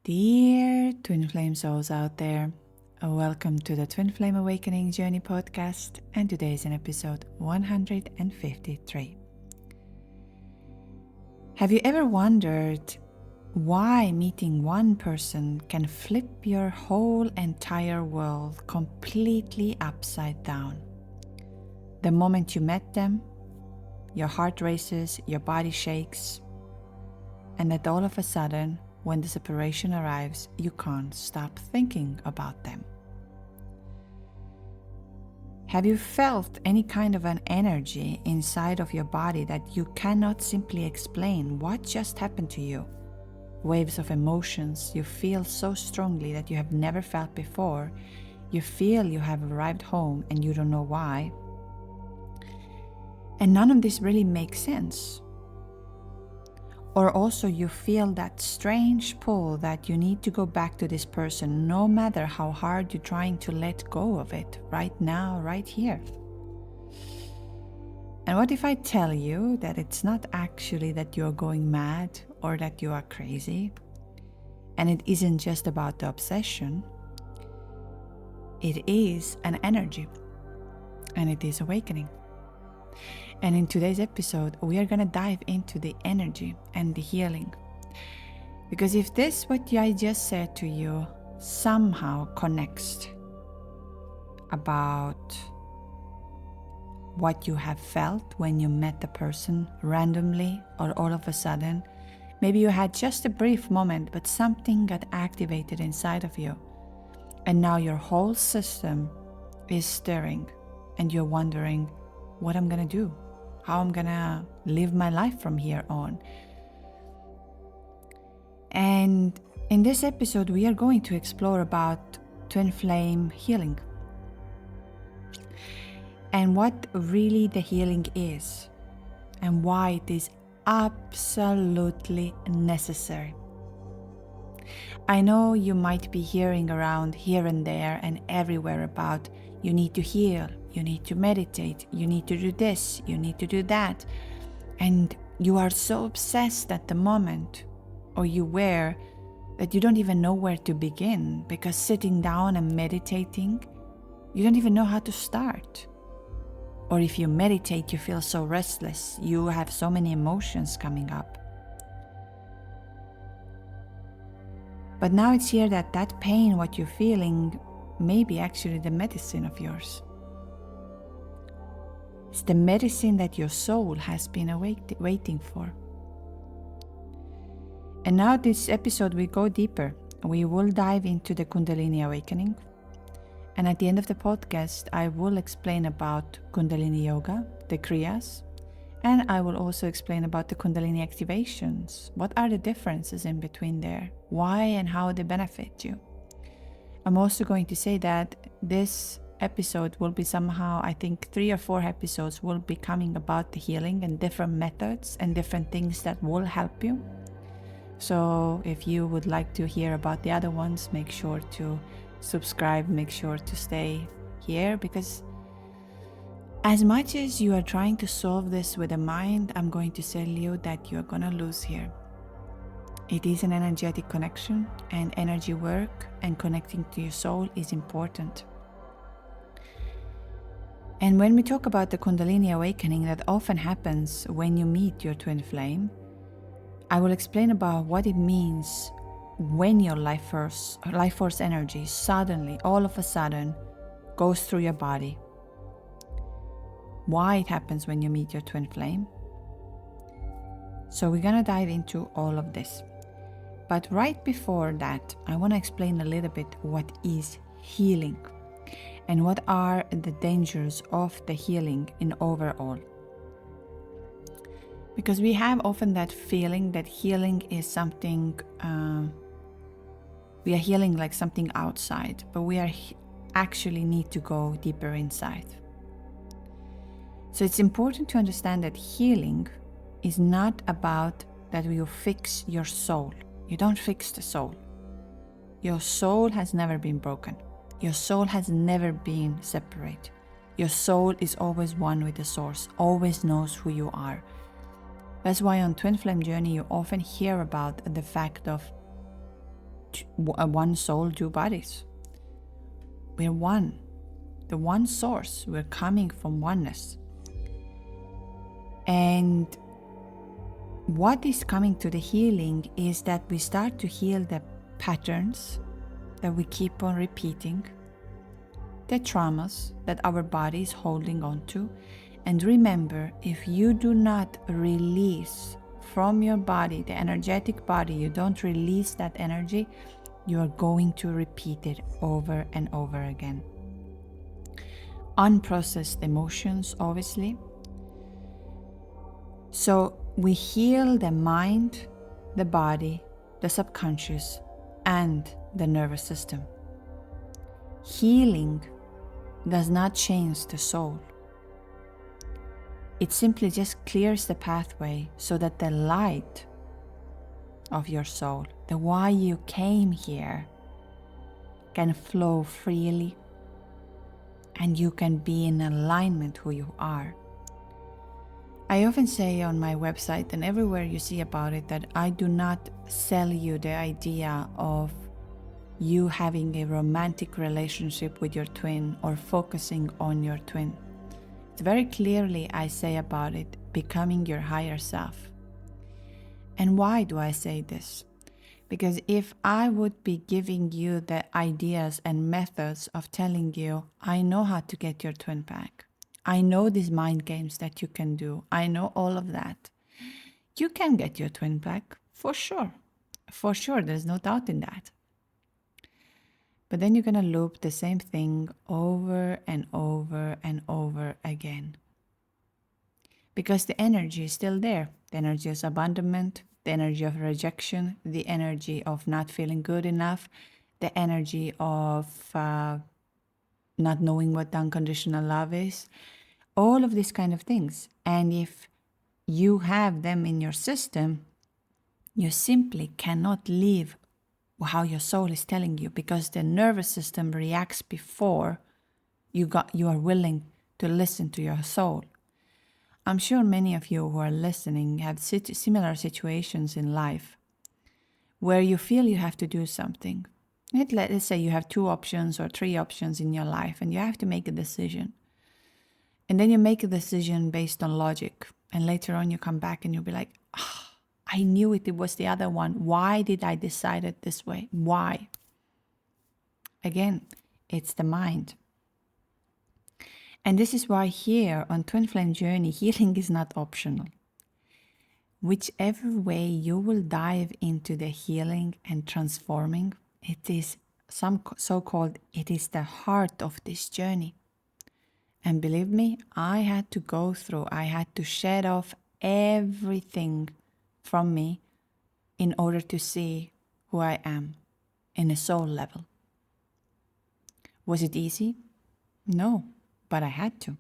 Dear Twin Flame souls out there, welcome to the Twin Flame Awakening Journey podcast, and today is an episode 153. Have you ever wondered why meeting one person can flip your whole entire world completely upside down? The moment you met them, your heart races, your body shakes, and that all of a sudden, when the separation arrives, you can't stop thinking about them. Have you felt any kind of an energy inside of your body that you cannot simply explain what just happened to you? Waves of emotions you feel so strongly that you have never felt before. You feel you have arrived home and you don't know why. And none of this really makes sense. Or also you feel that strange pull that you need to go back to this person no matter how hard you're trying to let go of it right now, right here. And what if I tell you that it's not actually that you're going mad or that you are crazy, and it isn't just about the obsession, it is an energy, and it is awakening. And in today's episode, we are going to dive into the energy and the healing. Because if this, what I just said to you, somehow connects about what you have felt when you met the person randomly or all of a sudden, maybe you had just a brief moment, but something got activated inside of you. And now your whole system is stirring and you're wondering what I'm going to do. How I'm gonna live my life from here on. And in this episode, we are going to explore about twin flame healing and what really the healing is and why it is absolutely necessary. I know you might be hearing around here and there and everywhere about you need to heal, you need to meditate, you need to do this, you need to do that. And you are so obsessed at the moment, or you were, that you don't even know where to begin, because sitting down and meditating, you don't even know how to start. Or if you meditate, you feel so restless, you have so many emotions coming up. But now it's here that pain, what you're feeling, may be actually the medicine of yours. It's the medicine that your soul has been waiting for. And now this episode we go deeper. We will dive into the Kundalini awakening. And at the end of the podcast, I will explain about Kundalini yoga, the kriyas, and I will also explain about the Kundalini activations. What are the differences in between there? Why and how they benefit you? I'm also going to say that this episode will be somehow, I think 3 or 4 episodes will be coming about the healing and different methods and different things that will help you. So if you would like to hear about the other ones, make sure to subscribe, make sure to stay here, because as much as you are trying to solve this with the mind, I'm going to tell you that you're gonna lose here. It is an energetic connection, and energy work and connecting to your soul is important. And when we talk about the Kundalini awakening that often happens when you meet your twin flame, I will explain about what it means when your life force energy suddenly, all of a sudden, goes through your body. Why it happens when you meet your twin flame. So we're gonna dive into all of this. But right before that, I want to explain a little bit what is healing and what are the dangers of the healing in overall. Because we have often that feeling that healing is something, we are healing like something outside, but we are actually need to go deeper inside. So it's important to understand that healing is not about that you fix your soul. You don't fix the soul. Your soul has never been broken. Your soul has never been separate. Your soul is always one with the source, always knows who you are. That's why on Twin Flame Journey you often hear about the fact of one soul, two bodies. We're one. The one source. We're coming from oneness. And what is coming to the healing is that we start to heal the patterns that we keep on repeating, the traumas that our body is holding on to. And remember, if you do not release from your body, the energetic body, you don't release that energy, you are going to repeat it over and over again. Unprocessed emotions, obviously. So we heal the mind, the body, the subconscious, and the nervous system. Healing does not change the soul. It simply just clears the pathway so that the light of your soul, the why you came here, can flow freely, and you can be in alignment who you are. I often say on my website and everywhere you see about it that I do not sell you the idea of you having a romantic relationship with your twin or focusing on your twin. It's very clearly I say about it, becoming your higher self. And why do I say this? Because if I would be giving you the ideas and methods of telling you, I know how to get your twin back. I know these mind games that you can do. I know all of that. You can get your twin back, for sure. For sure, there's no doubt in that. But then you're going to loop the same thing over and over and over again. Because the energy is still there. The energy of abandonment, the energy of rejection, the energy of not feeling good enough, the energy of not knowing what unconditional love is, all of these kind of things. And if you have them in your system, you simply cannot leave how your soul is telling you, because the nervous system reacts before you are willing to listen to your soul. I'm sure many of you who are listening have similar situations in life where you feel you have to do something. Let's say you have 2 options or 3 options in your life and you have to make a decision. And then you make a decision based on logic. And later on you come back and you'll be like, I knew it was the other one. Why did I decide it this way? Why? Again, it's the mind. And this is why here on Twin Flame Journey, healing is not optional. Whichever way you will dive into the healing and transforming, it is so-called, it is the heart of this journey. And believe me, I had to shed off everything from me in order to see who I am in a soul level. Was it easy? No, but I had to.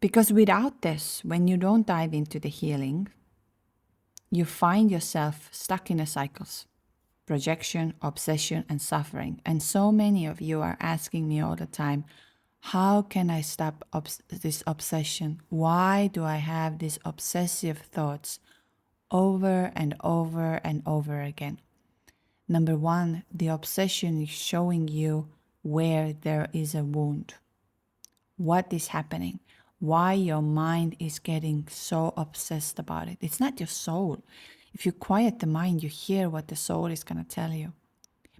Because without this, when you don't dive into the healing, you find yourself stuck in the cycles. Projection, obsession, and suffering. And so many of you are asking me all the time, how can I stop this obsession? Why do I have these obsessive thoughts over and over and over again? Number 1, the obsession is showing you where there is a wound. What is happening? Why your mind is getting so obsessed about it. It's not your soul. If you quiet the mind, you hear what the soul is going to tell you.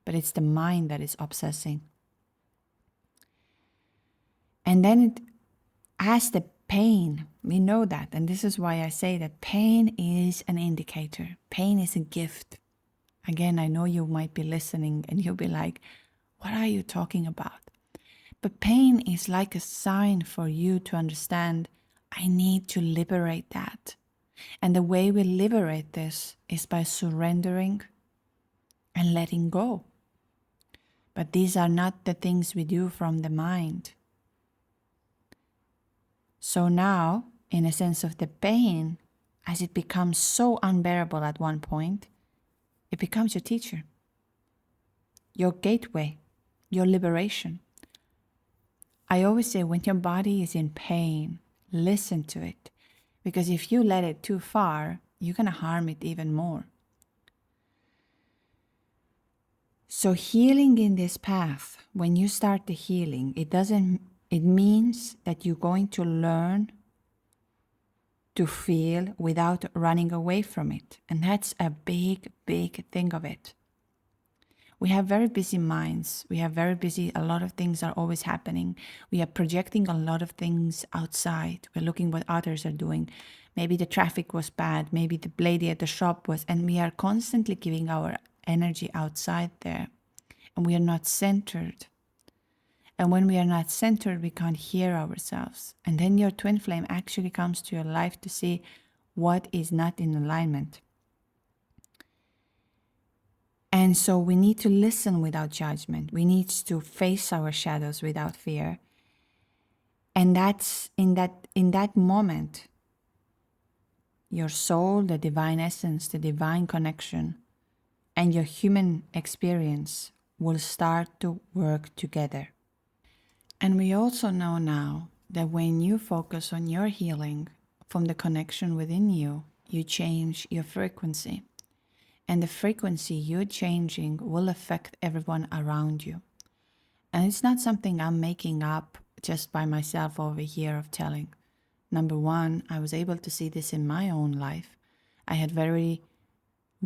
But it's the mind that is obsessing. And then it has the pain. We know that. And this is why I say that pain is an indicator. Pain is a gift. Again, I know you might be listening and you'll be like, what are you talking about? But pain is like a sign for you to understand, I need to liberate that. And the way we liberate this is by surrendering and letting go. But these are not the things we do from the mind. So now, in a sense of the pain, as it becomes so unbearable at one point, it becomes your teacher, your gateway, your liberation. I always say when your body is in pain, listen to it. Because if you let it too far, you're going to harm it even more. So healing in this path, when you start the healing, it means that you're going to learn to feel without running away from it. And that's a big, big thing of it. We have very busy minds. We have very busy, a lot of things are always happening. We are projecting a lot of things outside. We're looking what others are doing. Maybe the traffic was bad. Maybe the lady at the shop was, and we are constantly giving our energy outside there. And we are not centered. And when we are not centered, we can't hear ourselves. And then your twin flame actually comes to your life to see what is not in alignment. And so we need to listen without judgment. We need to face our shadows without fear. And that's in that moment, your soul, the divine essence, the divine connection, and your human experience will start to work together. And we also know now that when you focus on your healing from the connection within you, you change your frequency. And the frequency you're changing will affect everyone around you. And it's not something I'm making up just by myself over here of telling. Number one, I was able to see this in my own life. I had very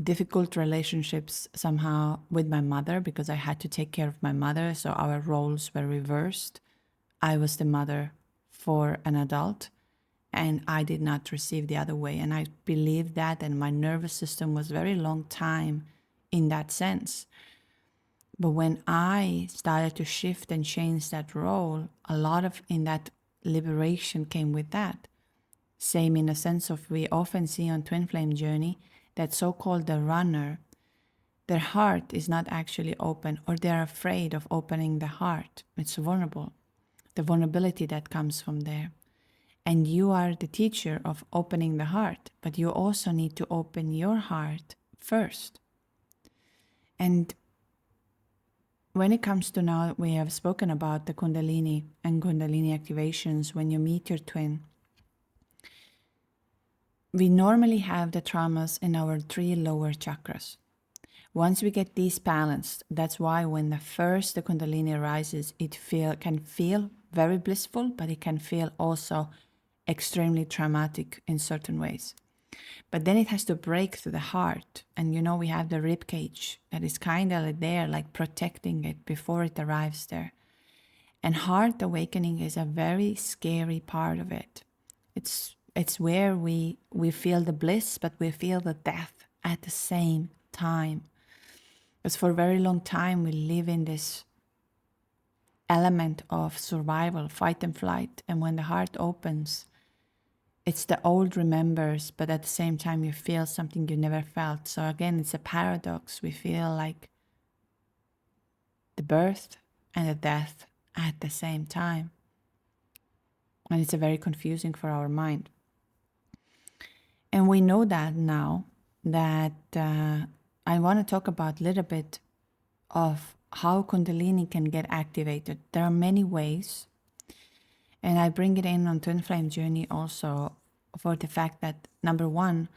difficult relationships somehow with my mother because I had to take care of my mother, so our roles were reversed. I was the mother for an adult, and I did not receive the other way. And I believed that, and my nervous system was very long time in that sense. But when I started to shift and change that role, a lot of in that liberation came with that. Same in the sense of we often see on Twin Flame Journey that so-called the runner, their heart is not actually open, or they're afraid of opening the heart. It's vulnerable. The vulnerability that comes from there. And you are the teacher of opening the heart, but you also need to open your heart first. And when it comes to now, we have spoken about the Kundalini and Kundalini activations when you meet your twin. We normally have the traumas in our 3 lower chakras. Once we get these balanced, that's why when the Kundalini rises, it can feel very blissful, but it can feel also extremely traumatic in certain ways. But then it has to break through the heart. And we have the rib cage that is kind of there, like protecting it before it arrives there. And heart awakening is a very scary part of it. It's where we feel the bliss, but we feel the death at the same time. Because for a very long time, we live in this element of survival, fight and flight. And when the heart opens, it's the old remembers, but at the same time, you feel something you never felt. So again, it's a paradox. We feel like the birth and the death at the same time. And it's a very confusing for our mind. And we know that now that I want to talk about a little bit of how Kundalini can get activated. There are many ways. And I bring it in on Twin Flame Journey also for the fact that, number one,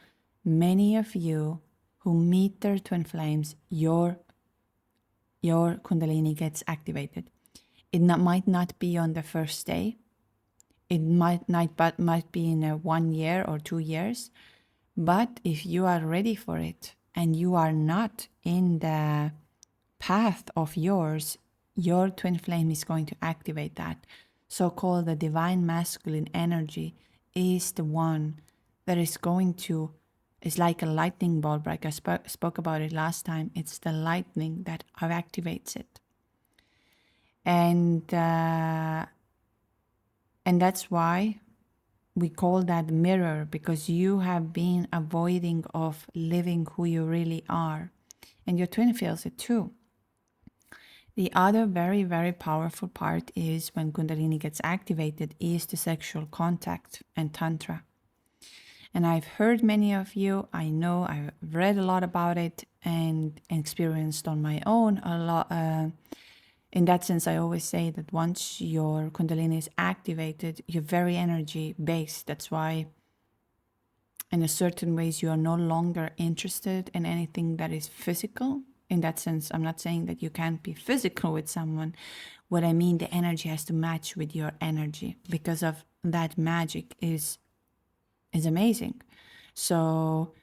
many of you who meet their twin flames, your Kundalini gets activated. It might not be on the first day. It might be in 1 year or 2 years. But if you are ready for it and you are not in the path of yours, your twin flame is going to activate that. So-called the divine masculine energy is the one that is going to, it's like a lightning bulb, like I spoke about it last time. It's the lightning that activates it. And that's why we call that mirror, because you have been avoiding of living who you really are. And your twin feels it too. The other very, very powerful part is when Kundalini gets activated is the sexual contact and Tantra. And I've heard many of you, I know, I've read a lot about it and experienced on my own a lot. In that sense, I always say that once your Kundalini is activated, you're very energy based. That's why in a certain ways you are no longer interested in anything that is physical. In that sense, I'm not saying that you can't be physical with someone. What I mean, the energy has to match with your energy, because of that magic is amazing. So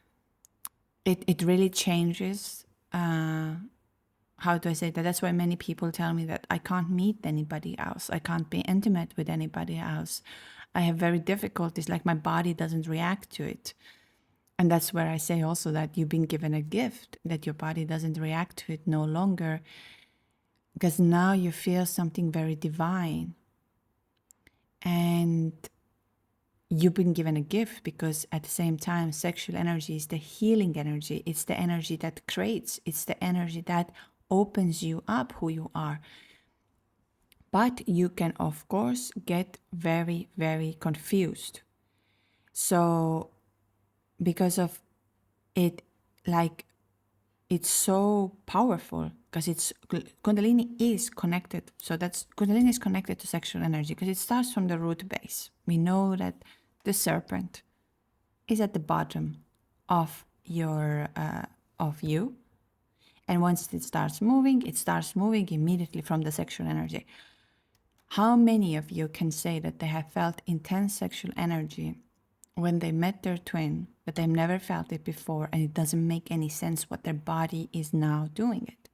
it really changes. How do I say that? That's why many people tell me that I can't meet anybody else. I can't be intimate with anybody else. I have very difficulties, like my body doesn't react to it. And that's where I say also that you've been given a gift, that your body doesn't react to it no longer, because now you feel something very divine. And you've been given a gift, because at the same time, sexual energy is the healing energy. It's the energy that creates. It's the energy that opens you up who you are. But you can, of course, get very, very confused. So because of it, like, it's so powerful, because it's Kundalini is connected. So that's Kundalini is connected to sexual energy, because it starts from the root base. We know that the serpent is at the bottom of your of you, and once it starts moving immediately from the sexual energy. How many of you can say that they have felt intense sexual energy when they met their twin, that they've never felt it before, and it doesn't make any sense what their body is now doing it?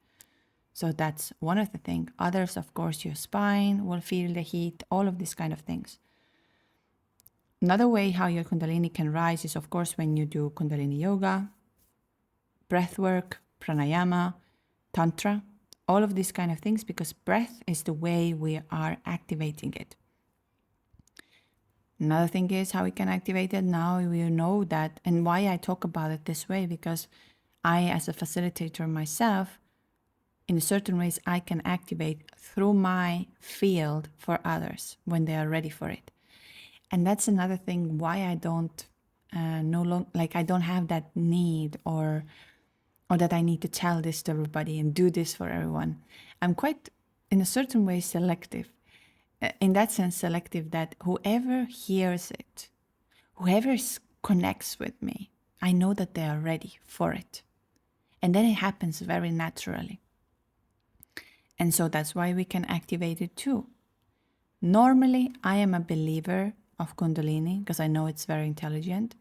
So that's one of the things. Others, of course, your spine will feel the heat, all of these kind of things. Another way how your Kundalini can rise is, of course, when you do Kundalini yoga, breath work, pranayama, tantra, all of these kind of things, because breath is the way we are activating it. Another thing is how we can activate it. Now we know that, and why I talk about it this way, because I, as a facilitator myself, in certain ways I can activate through my field for others when they are ready for it. And that's another thing why I don't I don't have that need or that I need to tell this to everybody and do this for everyone. I'm quite, in a certain way, selective. In that sense, selective that whoever hears it, whoever connects with me, I know that they are ready for it. And then it happens very naturally. And so that's why we can activate it too. Normally, I am a believer of Kundalini because I know it's very intelligent.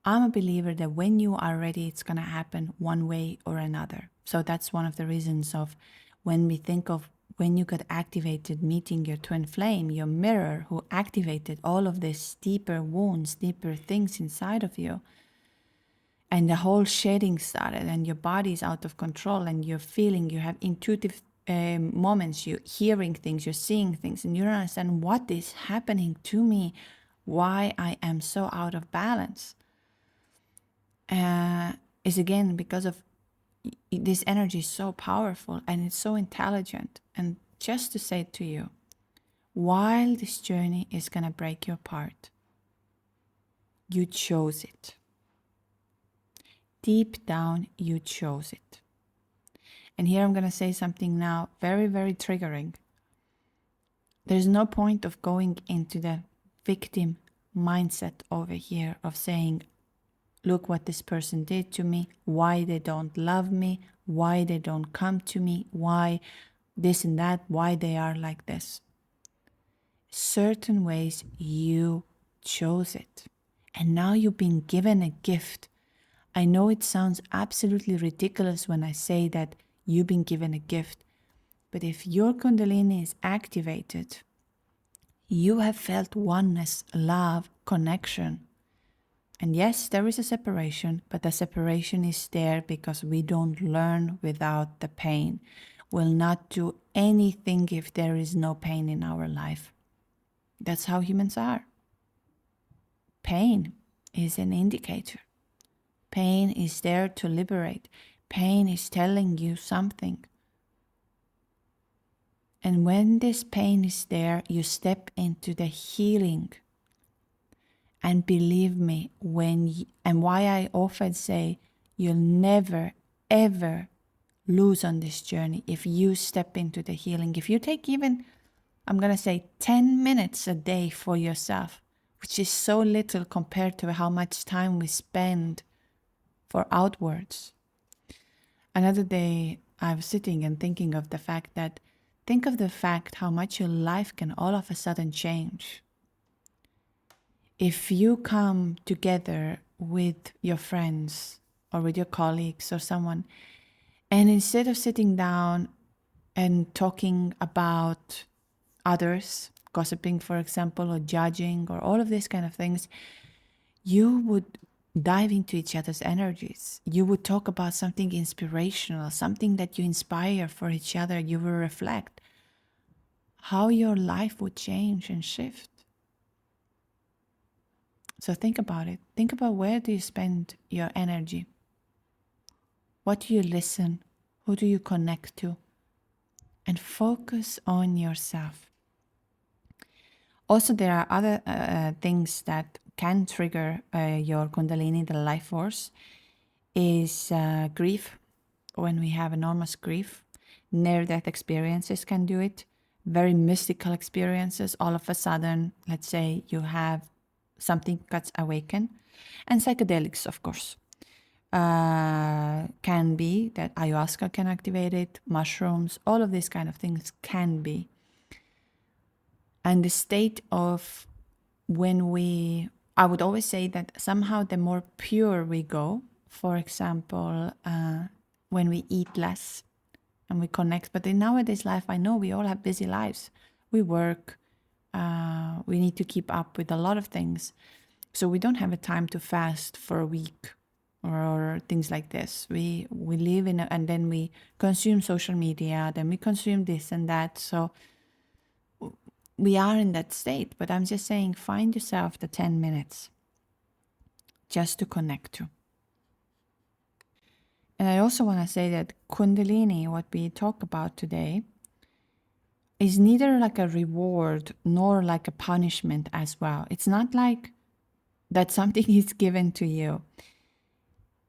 I'm a believer that when you are ready, it's going to happen one way or another. So that's one of the reasons of when we think of when you got activated, meeting your twin flame, your mirror, who activated all of these deeper wounds, deeper things inside of you. And the whole shedding started, and your body is out of control, and you're feeling, you have intuitive moments, you're hearing things, you're seeing things, and you don't understand what is happening to me, why I am so out of balance. Is again because of this energy is so powerful and it's so intelligent. And just to say it to you, while this journey is going to break your heart, you chose it. Deep down, you chose it. And here I'm going to say something now very, very triggering. There's no point of going into the victim mindset over here of saying, look what this person did to me, why they don't love me, why they don't come to me, why this and that, why they are like this. Certain ways you chose it. And now you've been given a gift. I know it sounds absolutely ridiculous when I say that you've been given a gift, but if your Kundalini is activated, you have felt oneness, love, connection. And yes, there is a separation, but the separation is there because we don't learn without the pain. We'll not do anything if there is no pain in our life. That's how humans are. Pain is an indicator. Pain is there to liberate. Pain is telling you something. And when this pain is there, you step into the healing. And believe me, and why I often say you'll never, ever lose on this journey if you step into the healing. If you take even, I'm going to say 10 minutes a day for yourself, which is so little compared to how much time we spend for outwards. Another day, I was sitting and thinking of the fact that, think of the fact how much your life can all of a sudden change. If you come together with your friends or with your colleagues or someone, and instead of sitting down and talking about others, gossiping, for example, or judging, or all of these kind of things, you would dive into each other's energies. You would talk about something inspirational, something that you inspire for each other. You will reflect how your life would change and shift. So think about it. Think about, where do you spend your energy? What do you listen? Who do you connect to? And focus on yourself. Also, there are other things that can trigger your Kundalini, the life force, is grief. When we have enormous grief, near-death experiences can do it. Very mystical experiences. All of a sudden, let's say you have something gets awakened. And psychedelics, of course. Can be that ayahuasca can activate it, mushrooms, all of these kind of things can be. And the state of I would always say that somehow the more pure we go, for example, when we eat less and we connect. But in nowadays life, I know we all have busy lives. We work, we need to keep up with a lot of things. So we don't have a time to fast for a week or things like this. We live and then we consume social media, then we consume this and that. So we are in that state, but I'm just saying, find yourself the 10 minutes just to connect to. And I also want to say that Kundalini, what we talk about today, is neither like a reward nor like a punishment as well. It's not like that something is given to you.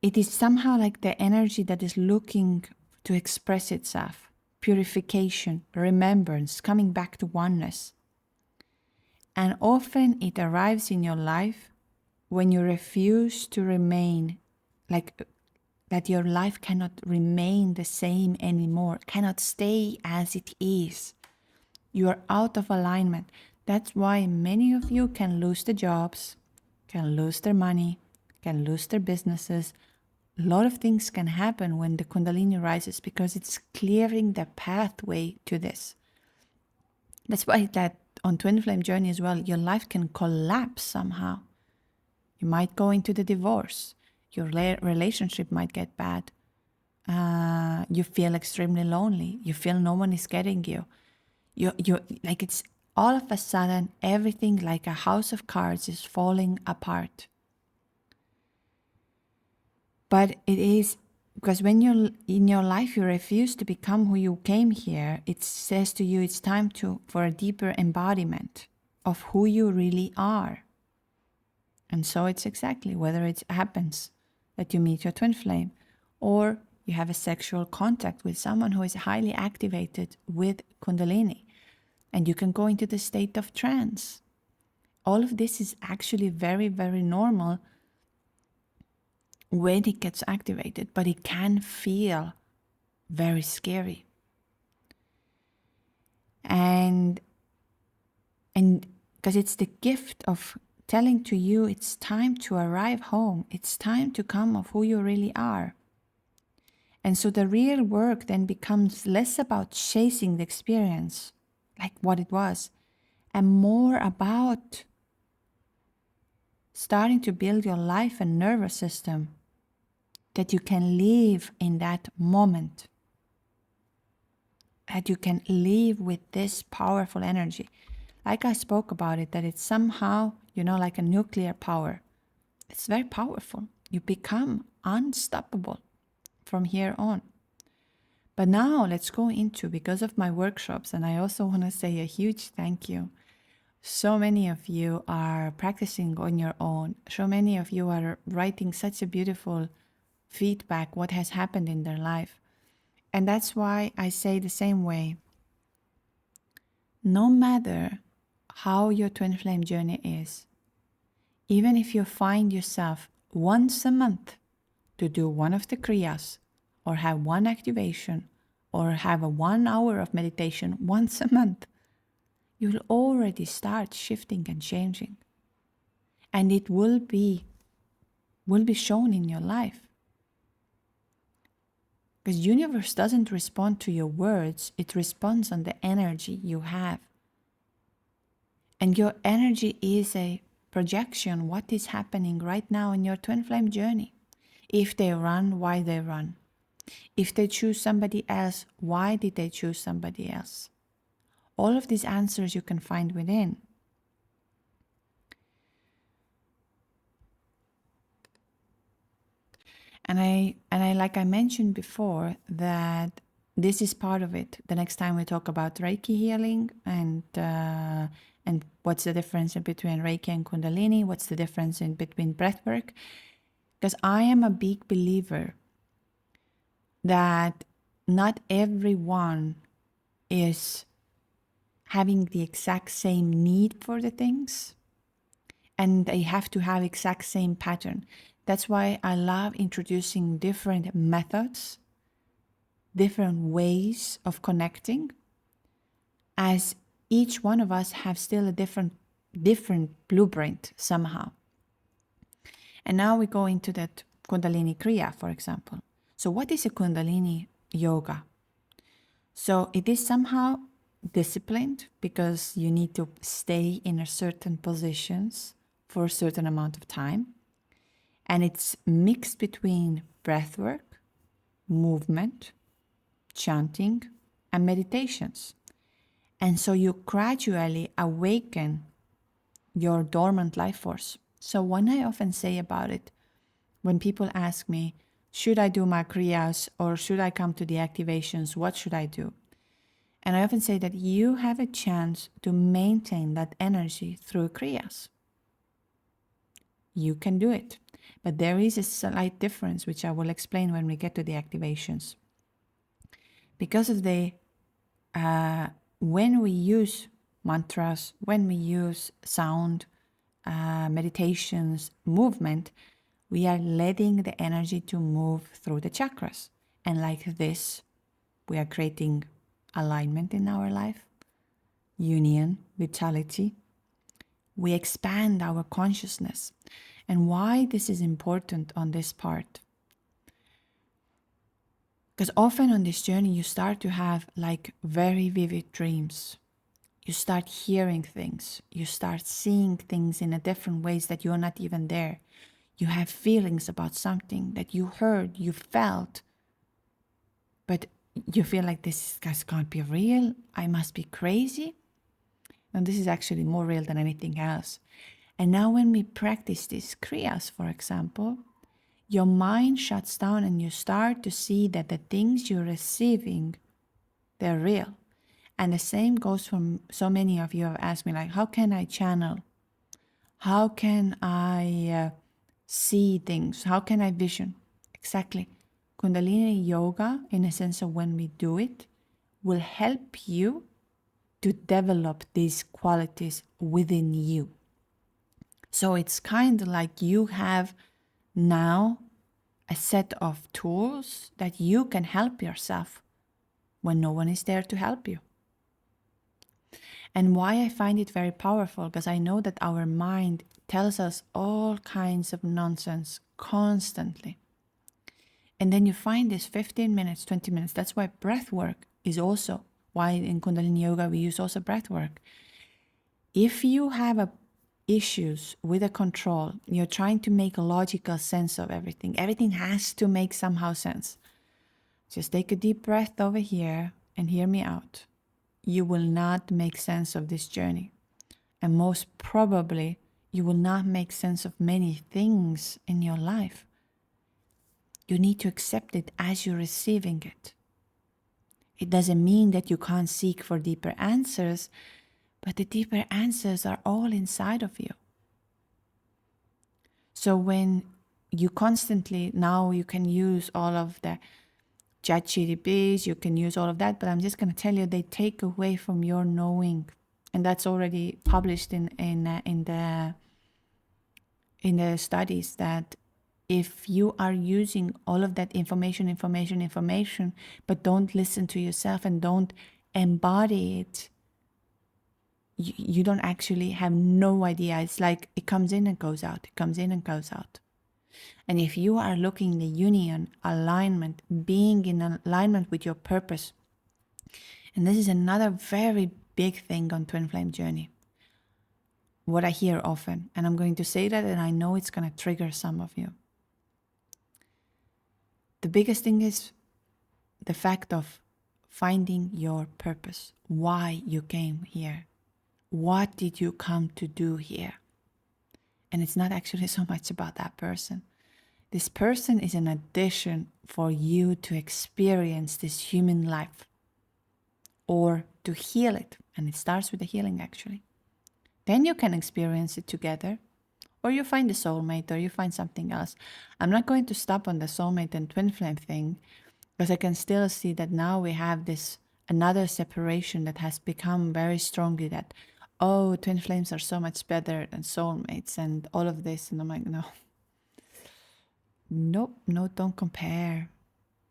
It is somehow like the energy that is looking to express itself, purification, remembrance, coming back to oneness. And often it arrives in your life when you refuse to remain, like that your life cannot remain the same anymore, cannot stay as it is. You are out of alignment. That's why many of you can lose their jobs, can lose their money, can lose their businesses. A lot of things can happen when the Kundalini rises because it's clearing the pathway to this. That's why that on Twin Flame Journey as well, your life can collapse somehow. You might go into the divorce. Your relationship might get bad. You feel extremely lonely. You feel no one is getting you. You like, it's all of a sudden everything like a house of cards is falling apart. But it is because when you're in your life, you refuse to become who you came here. It says to you, it's time for a deeper embodiment of who you really are. And so it's exactly whether it happens that you meet your twin flame or you have a sexual contact with someone who is highly activated with Kundalini, and you can go into the state of trance. All of this is actually very, very normal when it gets activated, but it can feel very scary. And because it's the gift of telling to you it's time to arrive home, it's time to come of who you really are. And so the real work then becomes less about chasing the experience, like what it was, and more about starting to build your life and nervous system that you can live in that moment, that you can live with this powerful energy. Like I spoke about it, that it's somehow, like a nuclear power. It's very powerful. You become unstoppable from here on. But now let's go into, because of my workshops, and I also want to say a huge thank you. So many of you are practicing on your own. So many of you are writing such a beautiful feedback, what has happened in their life. And that's why I say the same way. No matter how your twin flame journey is, even if you find yourself once a month to do one of the kriyas, or have one activation or have a 1 hour of meditation once a month, you'll already start shifting and changing. And it will be shown in your life. Because universe doesn't respond to your words, it responds on the energy you have. And your energy is a projection, what is happening right now in your twin flame journey. If they run, why they run. If they choose somebody else, why did they choose somebody else? All of these answers you can find within. And I like I mentioned before that this is part of it. The next time we talk about Reiki healing and what's the difference between Reiki and Kundalini, what's the difference between breathwork, because I am a big believer that not everyone is having the exact same need for the things, and they have to have exact same pattern. That's why I love introducing different methods, different ways of connecting, as each one of us have still a different blueprint somehow. And now we go into that Kundalini Kriya, for example. So what is a Kundalini yoga? So it is somehow disciplined because you need to stay in a certain positions for a certain amount of time. And it's mixed between breathwork, movement, chanting, and meditations. And so you gradually awaken your dormant life force. So when I often say about it, when people ask me, should I do my kriyas or should I come to the activations, what should I do? And I often say that you have a chance to maintain that energy through kriyas. You can do it. But there is a slight difference, which I will explain when we get to the activations. Because of the, when we use mantras, when we use sound, meditations, movement, we are letting the energy to move through the chakras. And like this, we are creating alignment in our life, union, vitality. We expand our consciousness. And why this is important on this part? Because often on this journey, you start to have like very vivid dreams. You start hearing things. You start seeing things in a different ways that you're not even there. You have feelings about something that you heard, you felt, but you feel like this can't be real. I must be crazy. And this is actually more real than anything else. And now when we practice these kriyas, for example, your mind shuts down and you start to see that the things you're receiving, they're real. And the same goes from so many of you have asked me, like, how can I channel? How can I see things? How can I vision? Exactly. Kundalini yoga, in a sense of when we do it, will help you to develop these qualities within you. So it's kind of like you have now a set of tools that you can help yourself when no one is there to help you. And why I find it very powerful, because I know that our mind tells us all kinds of nonsense constantly. And then you find this 15 minutes, 20 minutes. That's why breath work is also why in Kundalini Yoga we use also breath work. If you have issues with a control, you're trying to make a logical sense of everything. Everything has to make somehow sense. Just take a deep breath over here and hear me out. You will not make sense of this journey. And most probably, you will not make sense of many things in your life. You need to accept it as you're receiving it. It doesn't mean that you can't seek for deeper answers, but the deeper answers are all inside of you. So when you constantly, now you can use all of the ChatGPTs, you can use all of that, but I'm just going to tell you, they take away from your knowing. And that's already published in the studies that if you are using all of that information, but don't listen to yourself and don't embody it, you don't actually have no idea. It's like it comes in and goes out, it comes in and goes out. And if you are looking the union, alignment, being in alignment with your purpose, and this is another very big thing on Twin Flame Journey, what I hear often, and I'm going to say that, and I know it's going to trigger some of you. The biggest thing is the fact of finding your purpose, why you came here. What did you come to do here? And it's not actually so much about that person. This person is an addition for you to experience this human life or to heal it. And it starts with the healing, actually. Then you can experience it together, or you find a soulmate, or you find something else. I'm not going to stop on the soulmate and twin flame thing, because I can still see that now we have this another separation that has become very strongly that, oh, twin flames are so much better than soulmates and all of this. And I'm like, no, don't compare.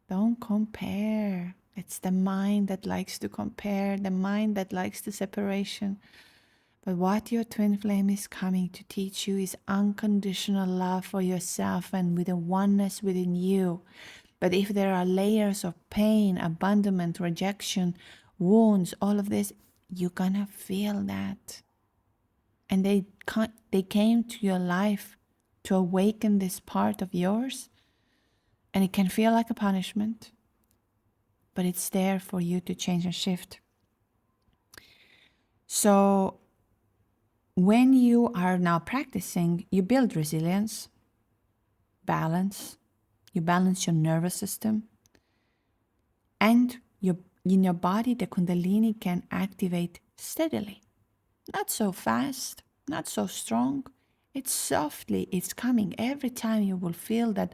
Don't compare. It's the mind that likes to compare, the mind that likes the separation. But what your twin flame is coming to teach you is unconditional love for yourself and with a oneness within you. But if there are layers of pain, abandonment, rejection, wounds, all of this, you're gonna feel that. And they came to your life to awaken this part of yours. And it can feel like a punishment, but it's there for you to change and shift. So when you are now practicing, you build resilience, balance. You balance your nervous system. And in your body, the Kundalini can activate steadily. Not so fast, not so strong. It's softly, it's coming. Every time you will feel that,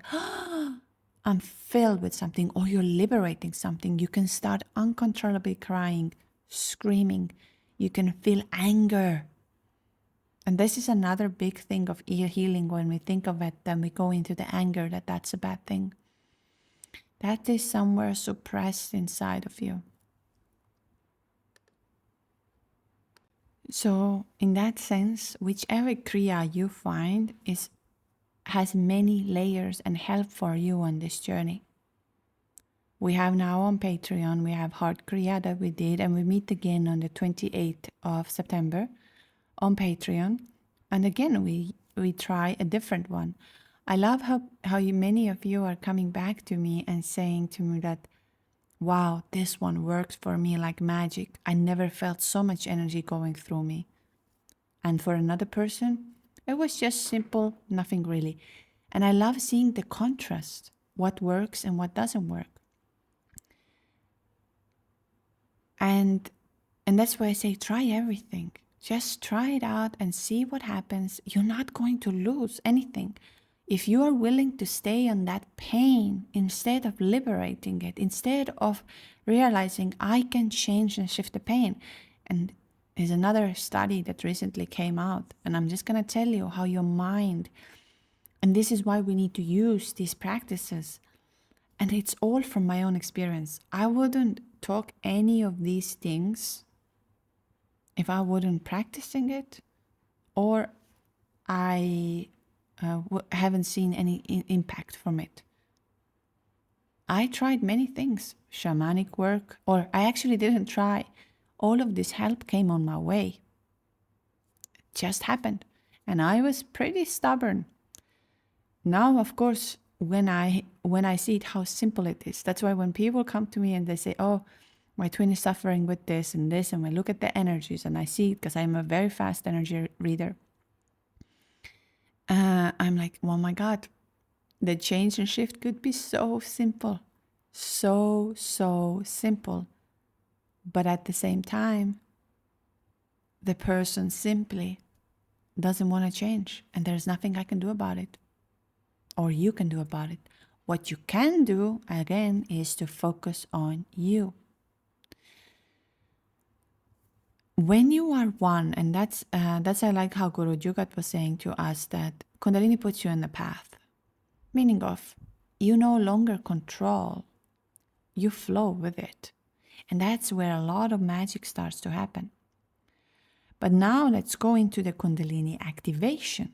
I'm filled with something, or you're liberating something, you can start uncontrollably crying, screaming. You can feel anger. And this is another big thing of ear healing. When we think of it, then we go into the anger, that's a bad thing. That is somewhere suppressed inside of you. So in that sense, whichever Kriya you find has many layers and help for you on this journey. We have now on Patreon, we have Heart Kriya that we did, and we meet again on the 28th of September on Patreon. And again, we try a different one. I love how many of you are coming back to me and saying to me that, wow, this one works for me like magic. I never felt so much energy going through me. And for another person, it was just simple, nothing really. And I love seeing the contrast, what works and what doesn't work. And that's why I say try everything. Just try it out and see what happens. You're not going to lose anything. If you are willing to stay on that pain instead of liberating it, instead of realizing I can change and shift the pain. And there's another study that recently came out, and I'm just going to tell you how your mind, and this is why we need to use these practices. And it's all from my own experience. I wouldn't talk any of these things if I wouldn't practicing it, or I haven't seen any impact from it. I tried many things, shamanic work, or I actually didn't try. All of this help came on my way. It just happened. And I was pretty stubborn. Now, of course, when I see it, how simple it is. That's why when people come to me and they say, oh, my twin is suffering with this, and I look at the energies and I see it, because I'm a very fast energy reader. I'm like, oh my God, the change and shift could be so simple. So simple. But at the same time, the person simply doesn't want to change, and there's nothing I can do about it, or you can do about it. What you can do, again, is to focus on you. When you are one, and that's I like how Guru Jugat was saying to us that Kundalini puts you on the path. meaning of you no longer control, you flow with it. And that's where a lot of magic starts to happen. But now let's go into the Kundalini activation,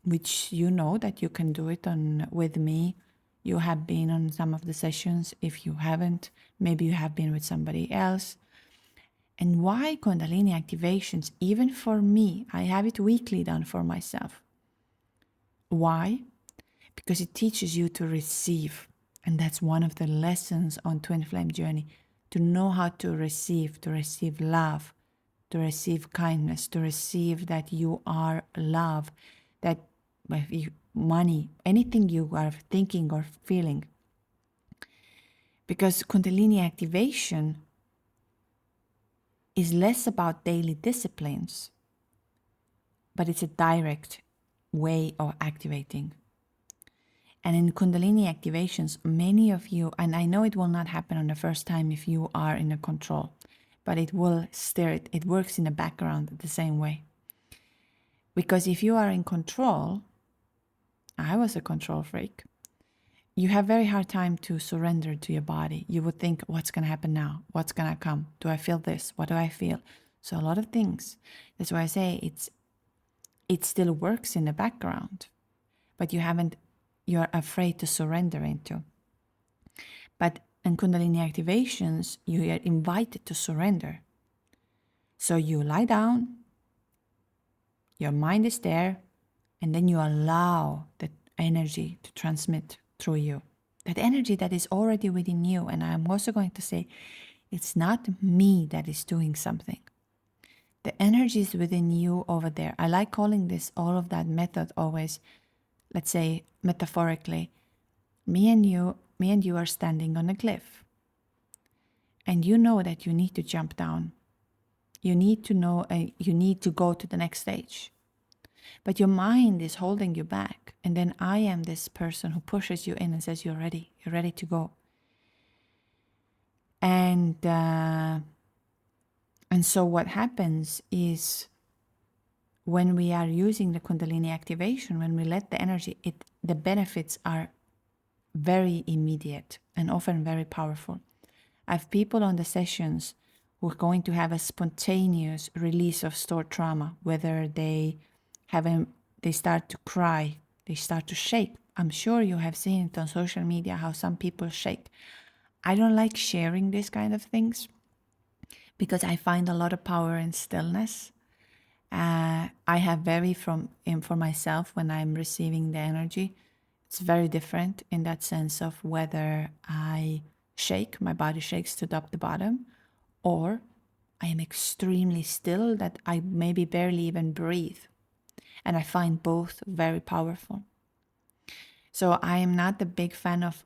which you know that you can do it on with me. You have been on some of the sessions. If you haven't, maybe you have been with somebody else. And why Kundalini activations? Even for me, I have it weekly done for myself. Why? Because it teaches you to receive. And that's one of the lessons on Twin Flame Journey, to know how to receive love, to receive kindness, to receive that you are love, that money, anything you are thinking or feeling. Because Kundalini activation is less about daily disciplines, but it's a direct way of activating. And in Kundalini activations, many of you, and I know it will not happen on the first time if you are in a control, but it will stir it. It works in the background the same way. Because if you are in control, I was a control freak, you have very hard time to surrender to your body. You would think, what's going to happen now? What's going to come? Do I feel this? What do I feel? So a lot of things. That's why I say it still works in the background, but you're afraid to surrender into. But in Kundalini activations, you are invited to surrender. So you lie down, your mind is there, and then you allow the energy to transmit through you. That energy that is already within you. And I'm also going to say, it's not me that is doing something. The energy is within you over there. I like calling this, all of that method always, let's say metaphorically, me and you are standing on a cliff. And you know that you need to jump down. You need to know, you need to go to the next stage. But your mind is holding you back. And then I am this person who pushes you in and says, you're ready to go. And so what happens is when we are using the Kundalini activation, when we let the energy, the benefits are very immediate and often very powerful. I have people on the sessions who are going to have a spontaneous release of stored trauma, whether they start to cry, they start to shake. I'm sure you have seen it on social media how some people shake. I don't like sharing these kind of things because I find a lot of power in stillness. I have for myself when I'm receiving the energy, it's very different in that sense of whether I shake, my body shakes to top to bottom, or I am extremely still that I maybe barely even breathe. And I find both very powerful. So I am not a big fan of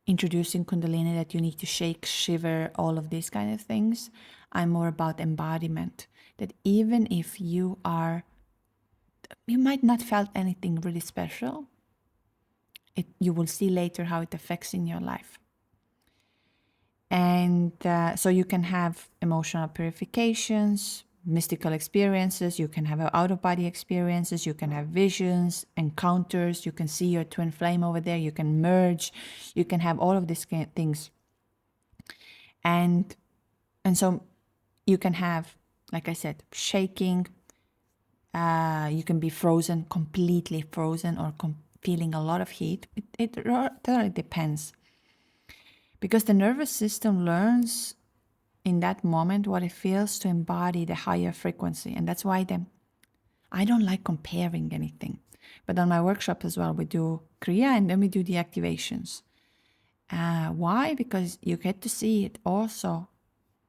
introducing Kundalini that you need to shake, shiver, all of these kind of things. I'm more about embodiment. That even if you might not felt anything really special, you will see later how it affects in your life. And so you can have emotional purifications, mystical experiences, you can have out-of-body experiences, you can have visions, encounters, you can see your twin flame over there, you can merge, you can have all of these kind of things. And so you can have, like I said, shaking, you can be frozen, completely frozen, or feeling a lot of heat. It totally depends. Because the nervous system learns in that moment what it feels to embody the higher frequency. And that's why I don't like comparing anything. But on my workshop as well, we do Kriya and then we do the activations. Why? Because you get to see it also,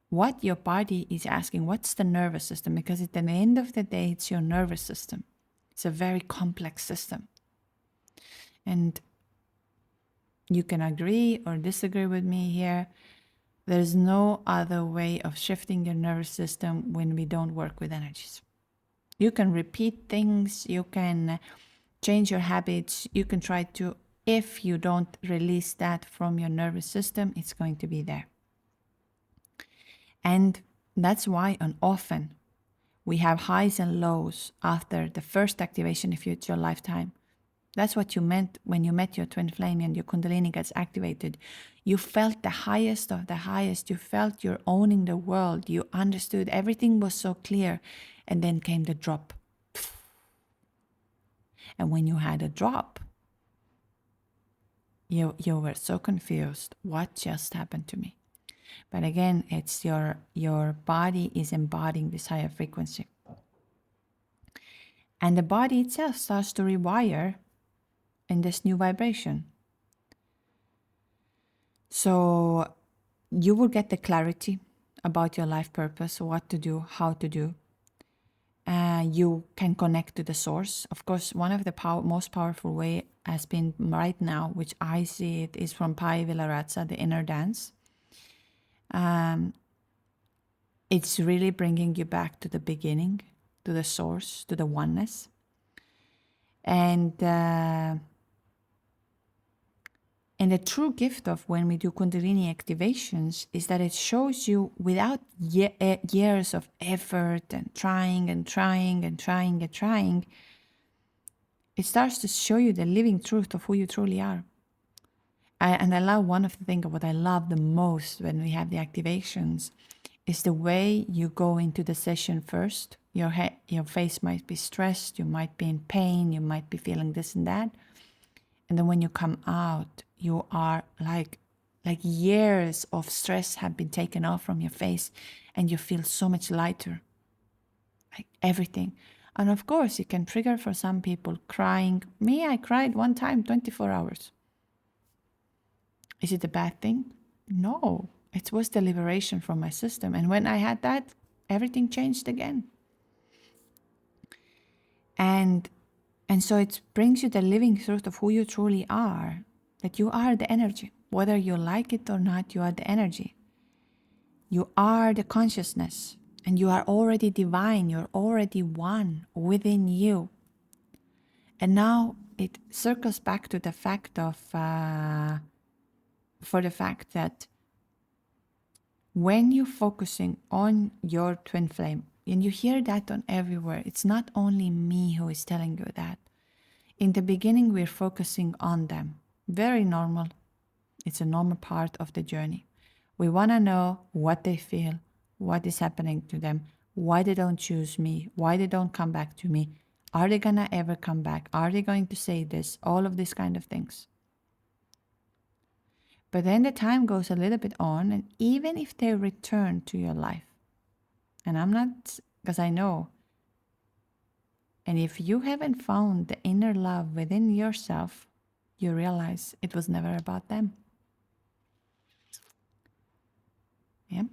what your body is asking, what's the nervous system? Because at the end of the day, it's your nervous system. It's a very complex system. And you can agree or disagree with me here. There's no other way of shifting your nervous system when we don't work with energies. You can repeat things, you can change your habits, you can try to, if you don't release that from your nervous system, it's going to be there. And that's why often we have highs and lows after the first activation if it's your lifetime. That's what you meant when you met your twin flame and your Kundalini gets activated. You felt the highest of the highest. You felt you're owning the world. You understood. Everything was so clear. And then came the drop. And when you had a drop, you were so confused. What just happened to me? But again, it's your body is embodying this higher frequency. And the body itself starts to rewire in this new vibration. So you will get the clarity about your life purpose, what to do, how to do. You can connect to the source. Of course, one of the most powerful way has been right now, which I see it, is from Pai Vilarazza, the inner dance. It's really bringing you back to the beginning, to the source, to the oneness. And the true gift of when we do Kundalini activations is that it shows you without years of effort and trying, it starts to show you the living truth of who you truly are. And I love one of the things, what I love the most when we have the activations is the way you go into the session first. Your face might be stressed, you might be in pain, you might be feeling this and that. And then when you come out, you are like years of stress have been taken off from your face and you feel so much lighter, like everything. And of course, it can trigger for some people crying. Me, I cried one time, 24 hours. Is it a bad thing? No, it was the liberation from my system. And when I had that, everything changed again. And so it brings you the living truth of who you truly are, that you are the energy. Whether you like it or not, you are the energy. You are the consciousness, and you are already divine. You're already one within you. And now it circles back to the fact of, for the fact that when you're focusing on your twin flame, and you hear that on everywhere, it's not only me who is telling you that. In the beginning, we're focusing on them. Very normal. It's a normal part of the journey. We want to know what they feel, what is happening to them, why they don't choose me, why they don't come back to me. Are they going to ever come back? Are they going to say this? All of these kind of things. But then the time goes a little bit on, and even if they return to your life, and I'm not, because I know, and if you haven't found the inner love within yourself, you realize it was never about them. Yeah.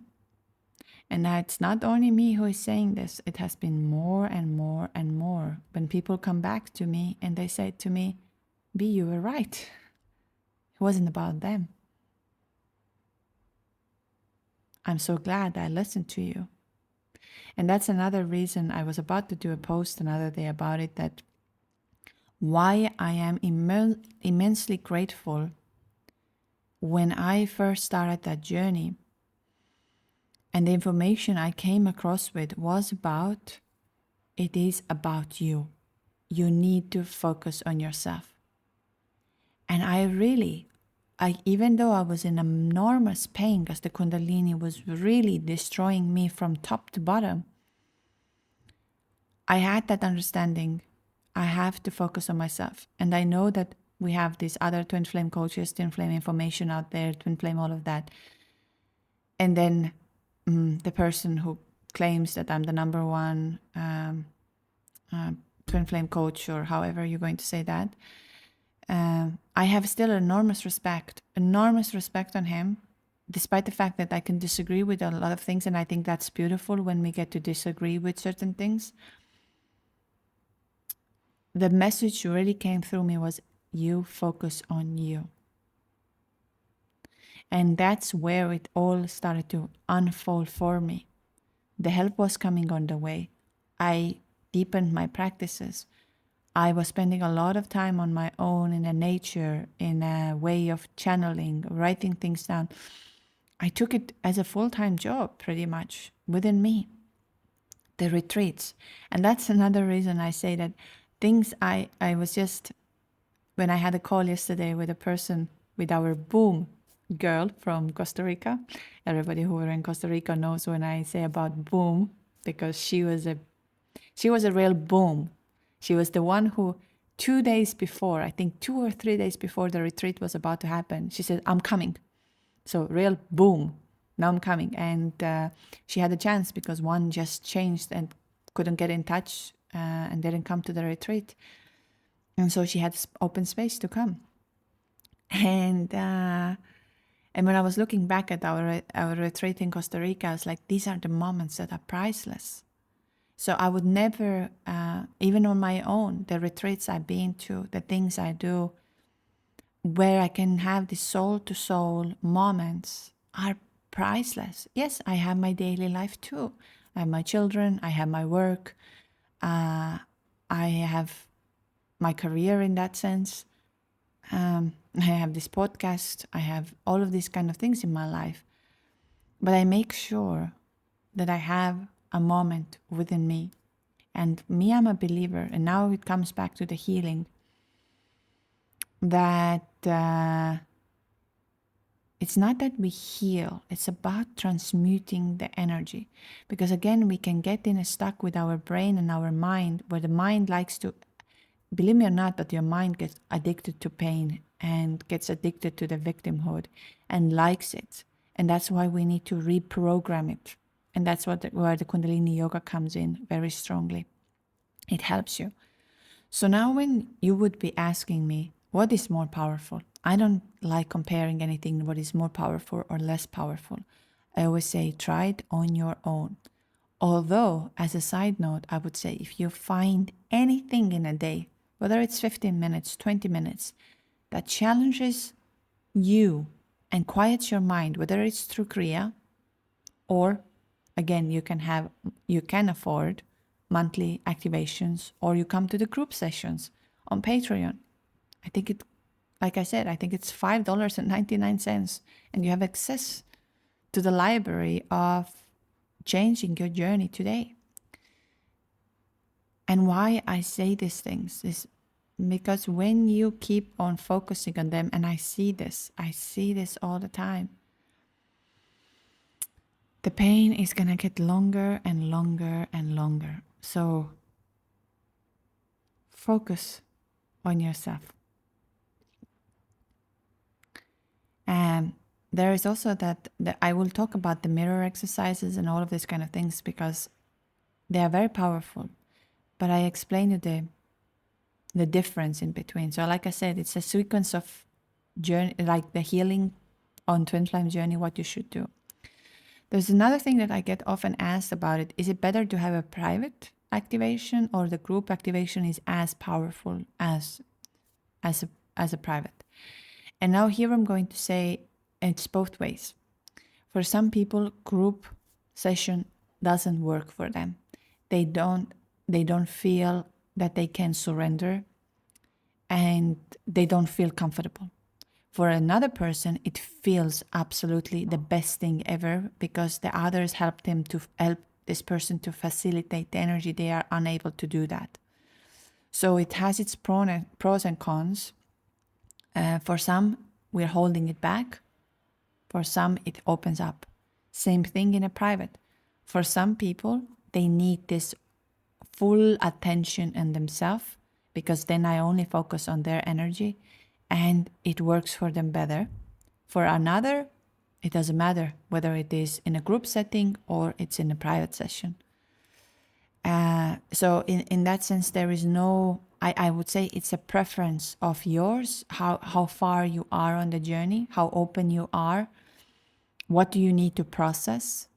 And now it's not only me who is saying this, it has been more and more and more. When people come back to me and they say to me, B, you were right. It wasn't about them. I'm so glad I listened to you. And that's another reason I was about to do a post another day about it, that why I am immensely grateful when I first started that journey. And the information I came across with was about, it is about you. You need to focus on yourself. And even though I was in enormous pain because the Kundalini was really destroying me from top to bottom, I had that understanding. I have to focus on myself. And I know that we have these other twin flame coaches, twin flame information out there, twin flame, all of that. And then the person who claims that I'm the number one twin flame coach, or however you're going to say that, I have still enormous respect on him, despite the fact that I can disagree with a lot of things. And I think that's beautiful when we get to disagree with certain things. The message really came through me was, you focus on you. And that's where it all started to unfold for me. The help was coming on the way. I deepened my practices. I was spending a lot of time on my own in a nature, in a way of channeling, writing things down. I took it as a full-time job, pretty much, within me. The retreats. And that's another reason I say that things I was just when I had a call yesterday with a person, with our boom girl from Costa Rica. Everybody who are in Costa Rica knows when I say about boom, because she was a real boom. She was the one who 2 days before, I think 2 or 3 days before the retreat was about to happen, she said, I'm coming. So real boom, now I'm coming. And she had a chance because one just changed and couldn't get in touch and didn't come to the retreat. And so she had open space to come. And when I was looking back at our retreat in Costa Rica, I was like, these are the moments that are priceless. So I would never, even on my own, the retreats I've been to, the things I do, where I can have these soul-to-soul moments are priceless. Yes, I have my daily life too. I have my children, I have my work, I have my career in that sense. I have this podcast, I have all of these kind of things in my life. But I make sure that I have a moment within me. And me, I'm a believer, and now it comes back to the healing, that it's not that we heal, it's about transmuting the energy. Because again, we can get stuck with our brain and our mind, where the mind likes to, believe me or not, but your mind gets addicted to pain and gets addicted to the victimhood and likes it. And that's why we need to reprogram it. And that's where the Kundalini yoga comes in very strongly. It helps you. So now when you would be asking me, what is more powerful? I don't like comparing anything, what is more powerful or less powerful. I always say, try it on your own. Although, as a side note, I would say if you find anything in a day, whether it's 15 minutes, 20 minutes, that challenges you and quiets your mind, whether it's through Kriya or, again, you can afford monthly activations, or you come to the group sessions on Patreon. I think like I said, I think it's $5.99, and you have access to the library of changing your journey today. And why I say these things is because when you keep on focusing on them, and I see this all the time, the pain is going to get longer and longer and longer. So focus on yourself. And there is also that I will talk about the mirror exercises and all of these kind of things because they are very powerful. But I explain you the difference in between. So like I said, it's a sequence of journey, like the healing on Twin Flame Journey, what you should do. There's another thing that I get often asked about it. Is it better to have a private activation, or the group activation is as powerful as a private? And now here I'm going to say it's both ways. For some people, group session doesn't work for them. They don't feel that they can surrender, and they don't feel comfortable. For another person, it feels absolutely the best thing ever because the others help this person to facilitate the energy. They are unable to do that. So it has its pros and cons. For some, we're holding it back. For some, it opens up. Same thing in a private. For some people, they need this full attention in themselves, because then I only focus on their energy and it works for them better. For another, it doesn't matter whether it is in a group setting or it's in a private session. So in that sense, there is no, I would say it's a preference of yours, how far you are on the journey, how open you are, what do you need to process.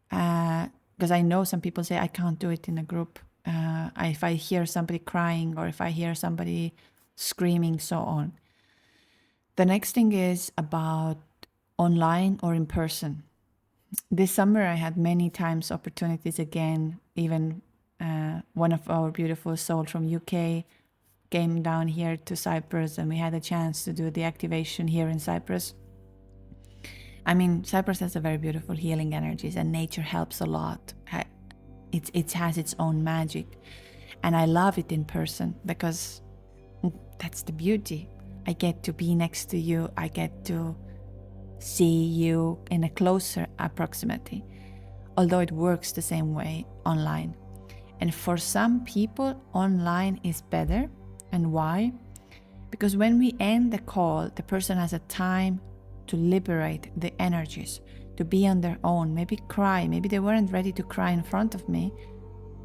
Because I know some people say, I can't do it in a group. If I hear somebody crying or if I hear somebody screaming, so on. The next thing is about online or in person. This summer I had many times opportunities again, even one of our beautiful souls from UK came down here to Cyprus, and we had a chance to do the activation here in Cyprus. I mean, Cyprus has a very beautiful healing energies, and nature helps a lot. It has its own magic, and I love it in person because that's the beauty. I get to be next to you. I get to see you in a closer proximity, although it works the same way online. And for some people, online is better. And why? Because when we end the call, the person has a time to liberate the energies, to be on their own, maybe cry. Maybe they weren't ready to cry in front of me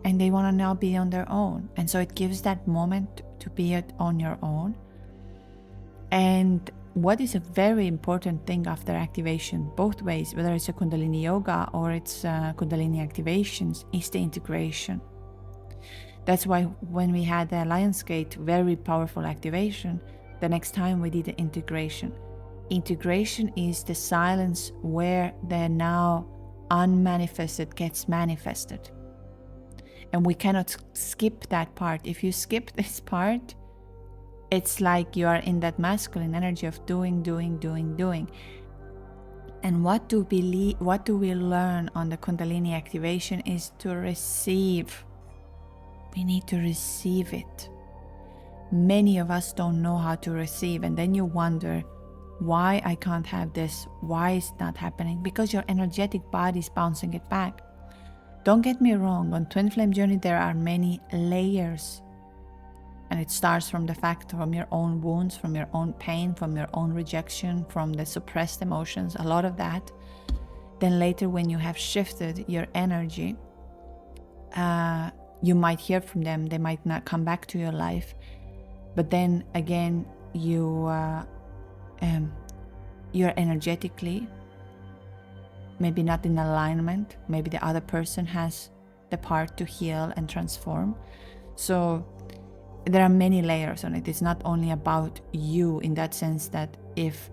and they want to now be on their own. And so it gives that moment to be on your own. And what is a very important thing after activation, both ways, whether it's a Kundalini yoga or it's Kundalini activations, is the integration. That's why when we had the Lionsgate very powerful activation, the next time we did the integration. Integration is the silence where the now unmanifested gets manifested. And we cannot skip that part. If you skip this part, it's like you are in that masculine energy of doing. And what do we learn on the Kundalini activation is to receive. We need to receive it. Many of us don't know how to receive, and then you wonder, why I can't have this? Why is it not happening? Because your energetic body is bouncing it back. Don't get me wrong, on Twin Flame Journey there are many layers. And it starts from the fact from your own wounds, from your own pain, from your own rejection, from the suppressed emotions, a lot of that. Then later when you have shifted your energy, you might hear from them, they might not come back to your life. But then again, you're energetically maybe not in alignment. Maybe the other person has the part to heal and transform. So there are many layers on it. It's not only about you in that sense that if,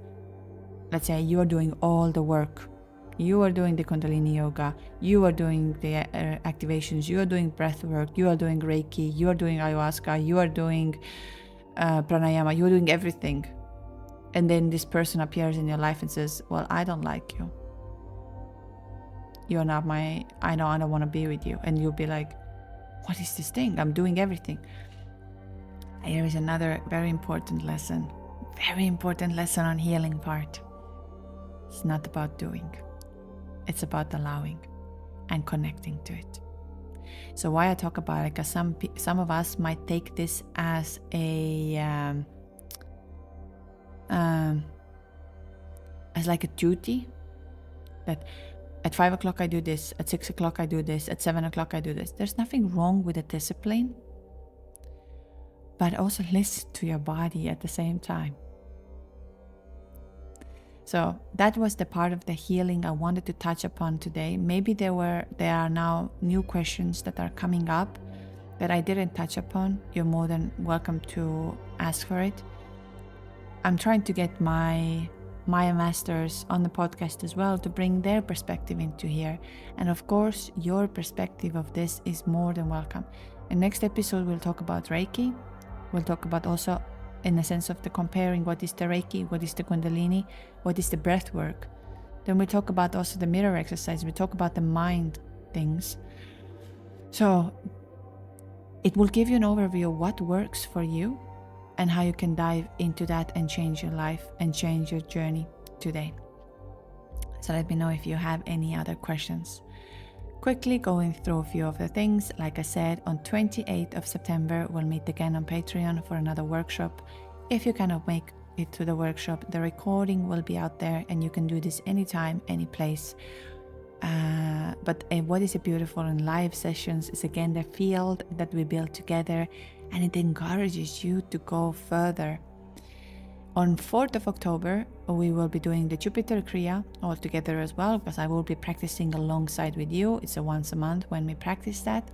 let's say, you are doing all the work, you are doing the Kundalini yoga, you are doing the activations, you are doing breath work, you are doing Reiki, you are doing ayahuasca, you are doing pranayama, you are doing everything. And then this person appears in your life and says, well, I don't like you. You're not I don't want to be with you. And you'll be like, what is this thing? I'm doing everything. Here is another very important lesson on healing part. It's not about doing. It's about allowing and connecting to it. So why I talk about it, because some of us might take this as as like a duty, that at 5 o'clock I do this, at 6 o'clock I do this, at 7 o'clock I do this. There's nothing wrong with the discipline, but also listen to your body at the same time. So that was the part of the healing I wanted to touch upon today. Maybe there are now new questions that are coming up that I didn't touch upon. You're more than welcome to ask for it. I'm trying to get my Maya Masters on the podcast as well to bring their perspective into here. And of course, your perspective of this is more than welcome. In next episode, we'll talk about Reiki. We'll talk about also in the sense of the comparing what is the Reiki, what is the Kundalini, what is the breath work. Then we talk about also the mirror exercise. We talk about the mind things. So it will give you an overview of what works for you and how you can dive into that and change your life and change your journey today. So let me know if you have any other questions. Quickly going through a few of the things. Like I said, on 28th of September, we'll meet again on Patreon for another workshop. If you cannot make it to the workshop, the recording will be out there and you can do this anytime, any place. But what is beautiful in live sessions is again the field that we build together, and it encourages you to go further. On 4th of October, we will be doing the Jupiter Kriya all together as well, because I will be practicing alongside with you. It's a once a month when we practice that.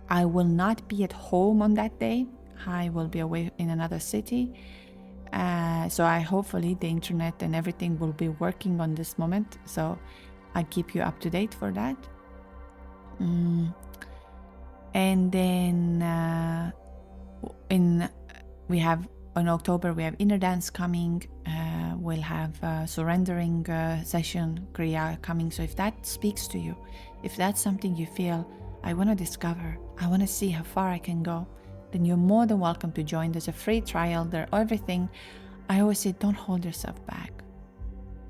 I will not be at home on that day. I will be away in another city. So hopefully the internet and everything will be working on this moment. So I'll keep you up to date for that. And then in October, we have inner dance coming. We'll have surrendering session, Kriya coming. So if that speaks to you, if that's something you feel, I want to discover, I want to see how far I can go, then you're more than welcome to join. There's a free trial, there's everything. I always say, don't hold yourself back.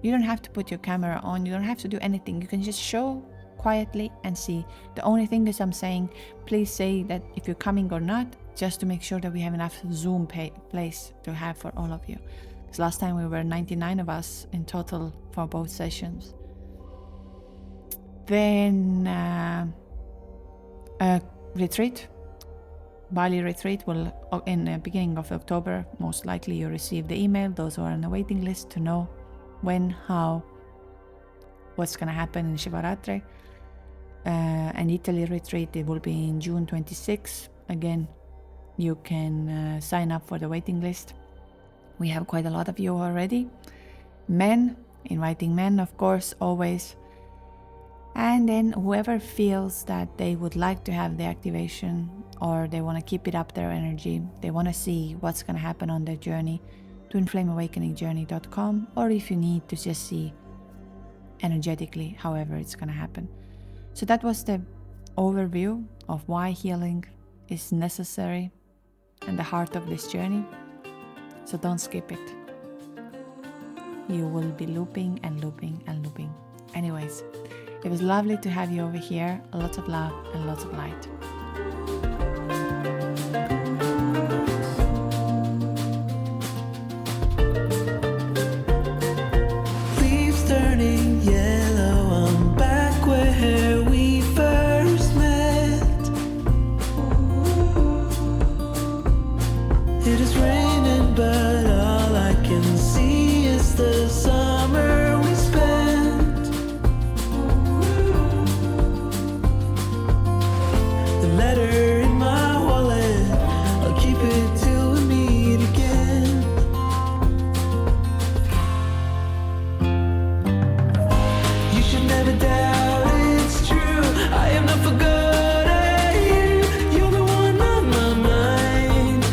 You don't have to put your camera on, you don't have to do anything. You can just show quietly and see. The only thing is I'm saying, please say that if you're coming or not, just to make sure that we have enough Zoom place to have for all of you. Because last time we were 99 of us in total for both sessions. Then a retreat, Bali retreat will in the beginning of October. Most likely you receive the email, those who are on the waiting list, to know when, how, what's going to happen in Shivaratri. An Italy retreat, it will be in June 26. Again, you can sign up for the waiting list. We have quite a lot of you already. Men, inviting men, of course, always. And then whoever feels that they would like to have the activation, or they want to keep it up their energy, they want to see what's going to happen on their journey, twinflameawakeningjourney.com, or if you need to just see energetically however it's going to happen. So that was the overview of why healing is necessary and the heart of this journey. So don't skip it. You will be looping and looping and looping. Anyways, it was lovely to have you over here. Lots of love and lots of light. Leaves turning yellow, I'm back where we first met. It is raining, but all I can see is the summer we spent. The letter in my wallet, I'll keep it till we meet again. You should never doubt it's true. I am not for good at you. You're the one on my mind.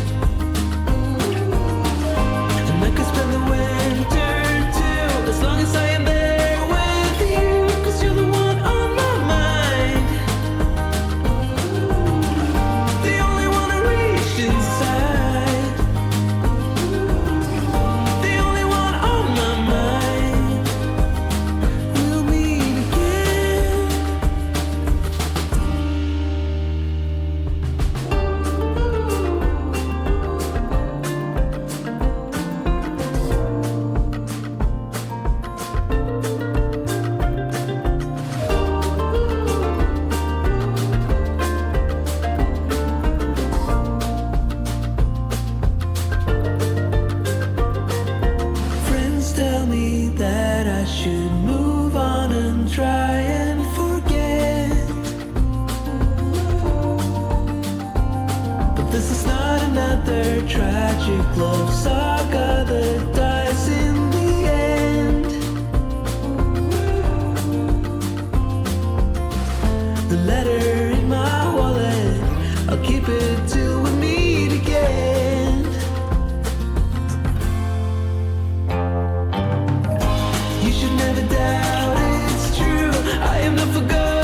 And I could spend the winter too, as long as I am there with you. 'Cause you're the one on my mind. The only one I reach inside. The only one on my mind. We'll meet again. Friends tell me that I should move on and try and forget. But this is not another tragic love saga that dies in the end. The letter in my wallet, I'll keep it till we meet again. You should never doubt it's true. I am not for good.